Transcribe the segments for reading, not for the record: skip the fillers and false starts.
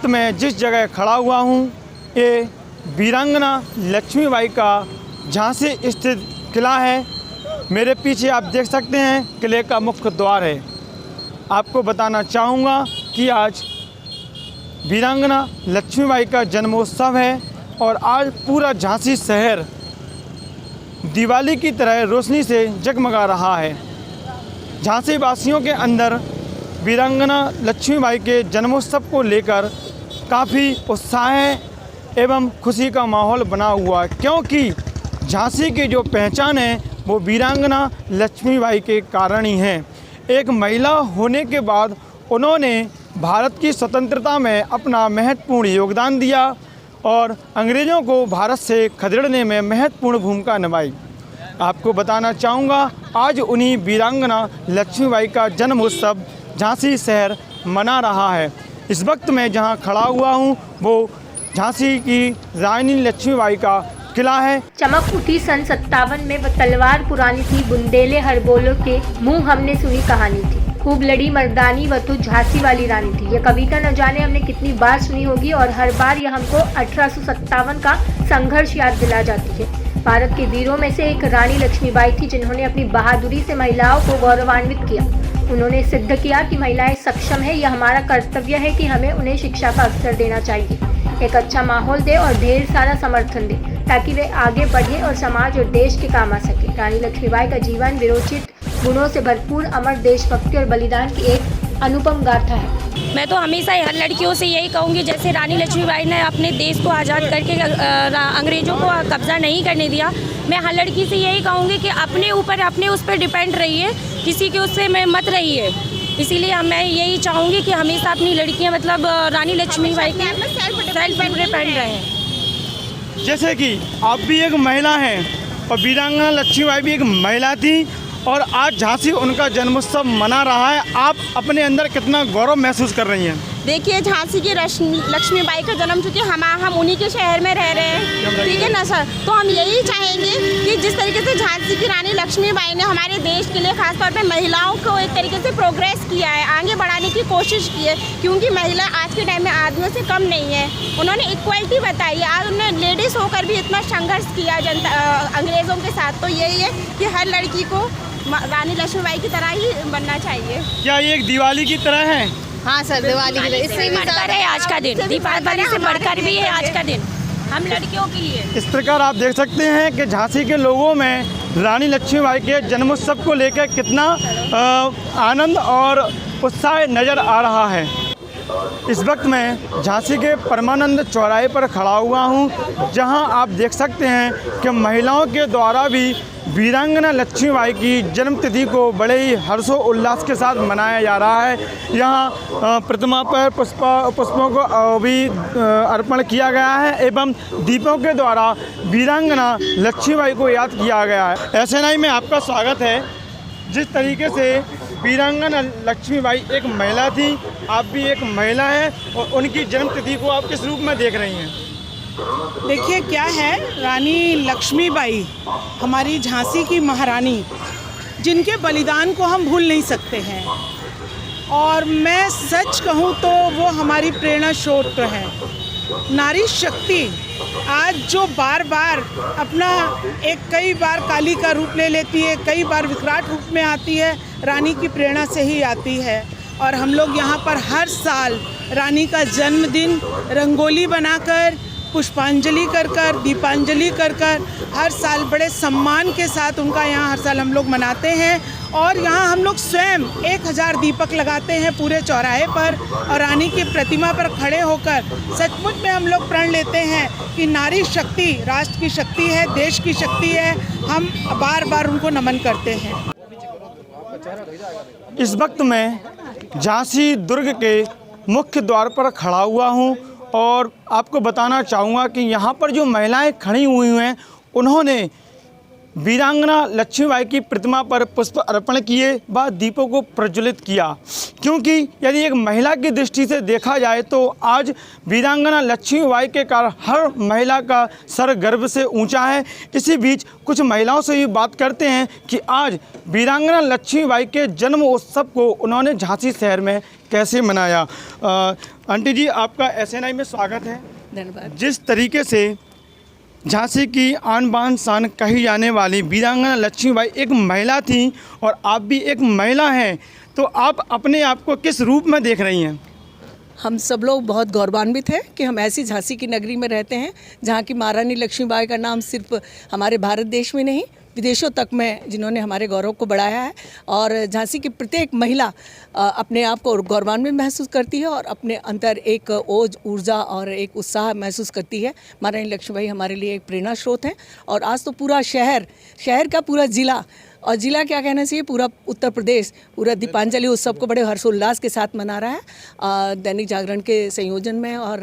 वक्त मैं जिस जगह खड़ा हुआ हूँ ये वीरांगना लक्ष्मीबाई का झांसी स्थित किला है। मेरे पीछे आप देख सकते हैं किले का मुख्य द्वार है। आपको बताना चाहूँगा कि आज वीरांगना लक्ष्मीबाई का जन्मोत्सव है और आज पूरा झांसी शहर दिवाली की तरह रोशनी से जगमगा रहा है। झांसी वासियों के अंदर वीरांगना लक्ष्मीबाई के जन्मोत्सव को लेकर काफ़ी उत्साह एवं खुशी का माहौल बना हुआ है, क्योंकि झांसी की जो पहचान है वो वीरांगना लक्ष्मीबाई के कारण ही है। एक महिला होने के बाद उन्होंने भारत की स्वतंत्रता में अपना महत्वपूर्ण योगदान दिया और अंग्रेज़ों को भारत से खदेड़ने में महत्वपूर्ण भूमिका निभाई। आपको बताना चाहूँगा आज उन्हीं वीरांगना लक्ष्मीबाई का जन्मोत्सव झांसी शहर मना रहा है। इस वक्त मैं जहां खड़ा हुआ हूं वो झांसी की रानी लक्ष्मीबाई का किला है। चमक उठी सन 57 में, वह तलवार पुरानी थी, बुंदेले हर बोलो के मुंह हमने सुनी कहानी थी, खूब लड़ी मर्दानी वह तो झांसी वाली रानी थी। यह कविता न जाने हमने कितनी बार सुनी होगी और हर बार यह हमको 1857 का संघर्ष याद दिला जाती है। भारत के वीरों में से एक रानी लक्ष्मीबाई थी जिन्होंने अपनी बहादुरी से महिलाओं को गौरवान्वित किया। उन्होंने सिद्ध किया कि महिलाएं सक्षम है, यह हमारा कर्तव्य है कि हमें उन्हें शिक्षा का अवसर देना चाहिए, एक अच्छा माहौल दे और ढेर सारा समर्थन दे ताकि वे आगे बढ़े और समाज और देश के काम आ सके। रानी लक्ष्मीबाई का जीवन विरोचित गुणों से भरपूर अमर देशभक्ति और बलिदान की एक अनुपम गाथा है। मैं तो हमेशा हर लड़कियों से यही कहूँगी, जैसे रानी लक्ष्मीबाई ने अपने देश को आज़ाद करके अंग्रेज़ों को कब्जा नहीं करने दिया, मैं हर लड़की से यही कहूँगी कि अपने ऊपर अपने उस पर डिपेंड रहिए, किसी के उससे मैं मत रहिए। इसीलिए मैं यही चाहूँगी कि हमेशा अपनी लड़कियाँ मतलब रानी लक्ष्मीबाई के सेल्फ डिपेंड रहें। जैसे कि आप भी एक महिला हैं और वीरांगना लक्ष्मीबाई भी एक महिला थी और आज झांसी उनका जन्मोत्सव मना रहा है, आप अपने अंदर कितना गौरव महसूस कर रही हैं? देखिए, झांसी की लक्ष्मीबाई का जन्म, चूँकि हम उन्हीं के शहर में रह रहे हैं, ठीक है ना सर। तो हम यही चाहेंगे कि जिस तरीके से झांसी की रानी लक्ष्मीबाई ने हमारे देश के लिए खासतौर पे महिलाओं को एक तरीके से प्रोग्रेस किया है, आगे बढ़ाने की कोशिश की है, क्योंकि महिला आज के टाइम में आदमियों से कम नहीं है। उन्होंने इक्वलिटी बताई है, आज उन्होंने लेडीज़ होकर भी इतना संघर्ष किया अंग्रेज़ों के साथ। तो यही है कि हर लड़की को रानी लक्ष्मीबाई की तरह ही बनना चाहिए। क्या ये एक दिवाली की तरह है? हाँ सर, दिवाली के लिए इससे भी बढ़कर है आज का दिन, दीपावली से बढ़कर भी है आज का दिन हम लड़कियों के लिए। इस प्रकार आप देख सकते हैं कि झांसी के लोगों में रानी लक्ष्मीबाई के जन्मोत्सव को लेकर कितना आनंद और उत्साह नज़र आ रहा है। इस वक्त मैं झांसी के परमानंद चौराहे पर खड़ा हुआ हूं, जहां आप देख सकते हैं कि महिलाओं के द्वारा भी वीरांगना लक्ष्मीबाई की जन्मतिथि को बड़े ही हर्षोल्लास के साथ मनाया जा रहा है। यहाँ प्रतिमा पर पुष्पों को भी अर्पण किया गया है एवं दीपों के द्वारा वीरांगना लक्ष्मीबाई को याद किया गया है। SNI में आपका स्वागत है। जिस तरीके से वीरांगना लक्ष्मीबाई एक महिला थी, आप भी एक महिला हैं और उनकी जन्मतिथि को आप किस रूप में देख रही हैं? देखिए क्या है, रानी लक्ष्मीबाई हमारी झांसी की महारानी, जिनके बलिदान को हम भूल नहीं सकते हैं और मैं सच कहूँ तो वो हमारी प्रेरणा स्रोत है। नारी शक्ति आज जो बार बार अपना कई बार काली का रूप ले लेती है, कई बार विकराट रूप में आती है, रानी की प्रेरणा से ही आती है। और हम लोग यहाँ पर हर साल रानी का जन्मदिन रंगोली बनाकर, पुष्पांजलि कर कर, दीपांजलि कर कर हर साल बड़े सम्मान के साथ उनका यहाँ हर साल हम लोग मनाते हैं। और यहाँ हम लोग स्वयं 1000 दीपक लगाते हैं पूरे चौराहे पर और रानी की प्रतिमा पर खड़े होकर सचमुच में हम लोग प्रण लेते हैं कि नारी शक्ति राष्ट्र की शक्ति है, देश की शक्ति है। हम बार बार उनको नमन करते हैं। इस वक्त मैं झांसी दुर्ग के मुख्य द्वार पर खड़ा हुआ हूँ और आपको बताना चाहूँगा कि यहाँ पर जो महिलाएं खड़ी हुई हैं उन्होंने वीरांगना लक्ष्मीबाई की प्रतिमा पर पुष्प अर्पण किए व दीपों को प्रज्वलित किया, क्योंकि यदि एक महिला की दृष्टि से देखा जाए तो आज वीरांगना लक्ष्मीबाई के कारण हर महिला का सर गर्व से ऊंचा है। इसी बीच कुछ महिलाओं से भी बात करते हैं कि आज वीरांगना लक्ष्मीबाई के जन्म उत्सव को उन्होंने झांसी शहर में कैसे मनाया। आंटी जी, आपका SNI में स्वागत है। धन्यवाद। जिस तरीके से झांसी की आन बान शान कही जाने वाली वीरांगना लक्ष्मीबाई एक महिला थी और आप भी एक महिला हैं, तो आप अपने आप को किस रूप में देख रही हैं? हम सब लोग बहुत गौरवान्वित हैं कि हम ऐसी झांसी की नगरी में रहते हैं जहाँ की महारानी लक्ष्मीबाई का नाम सिर्फ हमारे भारत देश में नहीं विदेशों तक में जिन्होंने हमारे गौरव को बढ़ाया है। और झांसी की प्रत्येक महिला अपने आप को गौरवान्वित महसूस करती है और अपने अंदर एक ओज ऊर्जा और एक उत्साह महसूस करती है। महारानी लक्ष्मीबाई हमारे लिए एक प्रेरणा स्रोत हैं और आज तो पूरा शहर का पूरा ज़िला और ज़िला क्या कहना चाहिए, पूरा उत्तर प्रदेश पूरा दीपांजलि उत्सव को बड़े हर्षोल्लास के साथ मना रहा है। दैनिक जागरण के संयोजन में और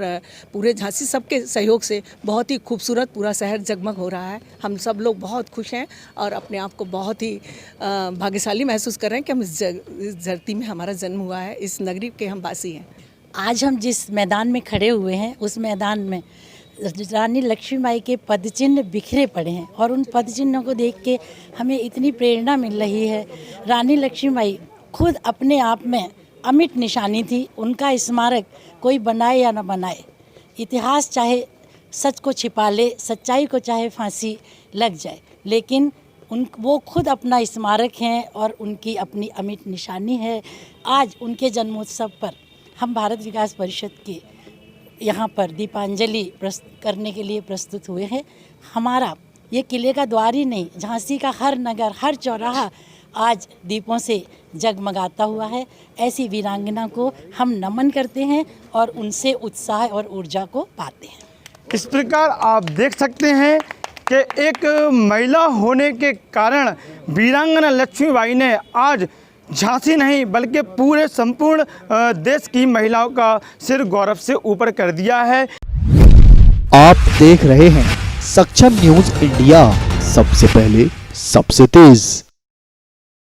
पूरे झांसी सबके सहयोग से बहुत ही खूबसूरत पूरा शहर जगमग हो रहा है। हम सब लोग बहुत खुश हैं और अपने आप को बहुत ही भाग्यशाली महसूस कर रहे हैं कि हम इस धरती में हमारा जन्म हुआ है, इस नगरी के हम वासी हैं। आज हम जिस मैदान में खड़े हुए हैं उस मैदान में रानी लक्ष्मीबाई के पदचिन्ह बिखरे पड़े हैं और उन पदचिन्हों को देख के हमें इतनी प्रेरणा मिल रही है। रानी लक्ष्मीबाई खुद अपने आप में अमिट निशानी थी। उनका स्मारक कोई बनाए या न बनाए, इतिहास चाहे सच को छिपा ले, सच्चाई को चाहे फांसी लग जाए, लेकिन वो खुद अपना स्मारक हैं और उनकी अपनी अमिट निशानी है। आज उनके जन्मोत्सव पर हम भारत विकास परिषद के यहाँ पर दीपांजलि करने के लिए प्रस्तुत हुए हैं। हमारा ये किले का द्वार ही नहीं, झांसी का हर नगर, हर चौराहा आज दीपों से जगमगाता हुआ है। ऐसी वीरांगना को हम नमन करते हैं और उनसे उत्साह और ऊर्जा को पाते हैं। इस प्रकार आप देख सकते हैं कि एक महिला होने के कारण वीरांगना लक्ष्मीबाई ने आज झांसी नहीं बल्कि पूरे संपूर्ण देश की महिलाओं का सिर गौरव से ऊपर कर दिया है। आप देख रहे हैं सक्षम न्यूज इंडिया, सबसे पहले सबसे तेज।